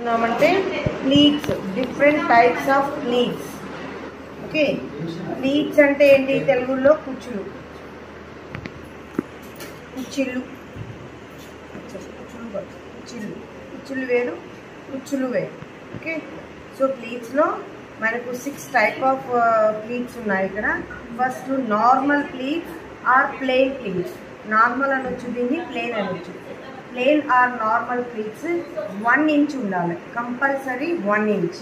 అంటే pleats, different types of pleats. Okay, pleats అంటే ఏంటి తెలుగులో? కుచ్చులు. కుచ్చిళ్ళు, కుచ్చిళ్ళు, కుచ్చులు వేరు, కుచ్చులు వేరు. ఓకే, సో ప్లీట్స్లో మనకు 6 టైప్ ఆఫ్ ప్లీట్స్ ఉన్నాయి ఇక్కడ. First normal pleats or plain pleats. Normal అనొచ్చు, దీన్ని ప్లెయిన్ అనొచ్చు. Plain or normal pleats 1 inch ఉండాలి compulsory. 1 inch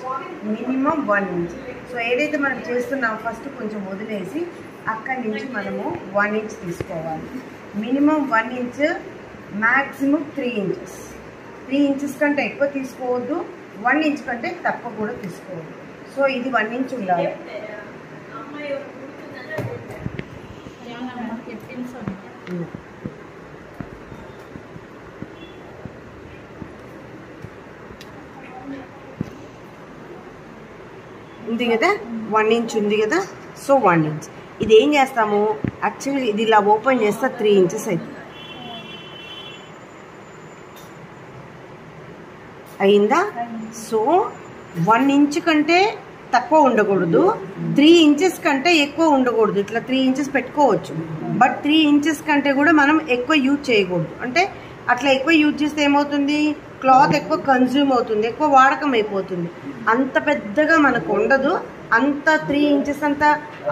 minimum 1 inch. So ఏదైతే మనం చేస్తున్నామో ఫస్ట్ కొంచెం వదిలేసి అక్కడి నుంచి మనము 1 ఇంచ్ తీసుకోవాలి. Minimum 1 inch, maximum 3 inches. 3 inches కంటే ఎక్కువ తీసుకోవద్దు, 1 ఇంచ్ కంటే తక్కువ కూడా తీసుకోవద్దు. సో ఇది 1 ఇంచ్ ఉండాలి. ఉంది కదా, 1 ఇంచ్ ఉంది కదా. సో 1 ఇంచ్ ఇది ఏం చేస్తాము, యాక్చువల్లీ ఇది ఇలా ఓపెన్ చేస్తే 3 ఇంచెస్ అవుతుంది. అయిందా? సో 1 ఇంచ్ కంటే తక్కువ ఉండకూడదు, 3 ఇంచెస్ కంటే ఎక్కువ ఉండకూడదు. ఇట్లా 3 ఇంచెస్ పెట్టుకోవచ్చు, బట్ 3 ఇంచెస్ కంటే కూడా మనం ఎక్కువ యూజ్ చేయకూడదు. అంటే అట్లా ఎక్కువ యూజ్ చేస్తే ఏమవుతుంది, క్లాత్ ఎక్కువ కన్జ్యూమ్ అవుతుంది, ఎక్కువ వాడకం అయిపోతుంది. అంత పెద్దగా మనకు ఉండదు, అంత 3 ఇంచెస్ అంత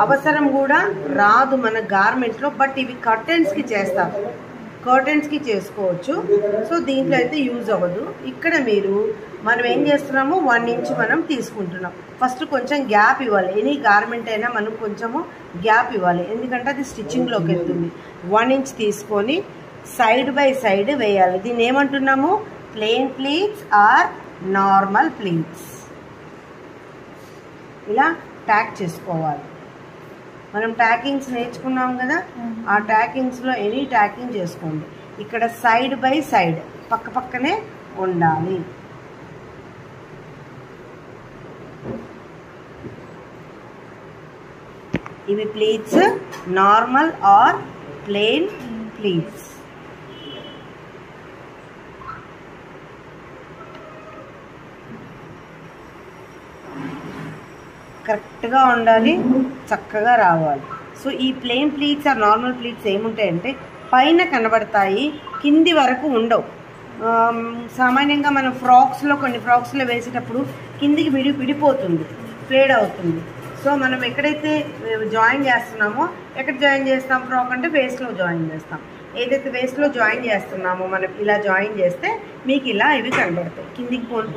అవసరం కూడా రాదు మన గార్మెంట్స్లో. బట్ ఇవి కర్టెన్స్కి చేస్తారు, కర్టెన్స్కి చేసుకోవచ్చు. సో దీంట్లో అయితే యూజ్ అవ్వదు. ఇక్కడ మనం ఏం చేస్తున్నాము, 1 ఇంచ్ మనం తీసుకుంటున్నాం. ఫస్ట్ కొంచెం గ్యాప్ ఇవ్వాలి. ఎనీ గార్మెంట్ అయినా మనం కొంచెము గ్యాప్ ఇవ్వాలి, ఎందుకంటే అది స్టిచ్చింగ్లోకి వెళ్తుంది. 1 ఇంచ్ తీసుకొని సైడ్ బై సైడ్ వేయాలి. దీన్ని ఏమంటున్నాము, plain pleats or normal pleats. ఇలా ట్యాక్ చేసుకోవాలి. మనం ట్యాకింగ్స్ నేర్చుకున్నాం కదా, ఆ ట్యాకింగ్స్లో ఎనీ ట్యాకింగ్ చేసుకోండి. ఇక్కడ సైడ్ బై సైడ్ పక్క పక్కనే ఉండాలి. ఇవి pleats, normal or plain pleats. కరెక్ట్గా ఉండాలి, చక్కగా రావాలి. సో ఈ plain pleats or normal pleats ఏముంటాయంటే పైన కనబడతాయి, కింది వరకు ఉండవు. సామాన్యంగా మనం కొన్ని ఫ్రాక్స్లో వేసేటప్పుడు కిందికి విడిపోతుంది, ఫ్లేడ్ అవుతుంది. సో మనం ఎక్కడైతే జాయిన్ చేస్తున్నామో, ఎక్కడ జాయిన్ చేస్తాం ఫ్రాక్ అంటే వేస్ట్లో జాయిన్ చేస్తాం. ఏదైతే వేస్ట్లో జాయిన్ చేస్తున్నామో మనం ఇలా జాయిన్ చేస్తే మీకు ఇలా ఇవి కనబడతాయి, కిందికి పోను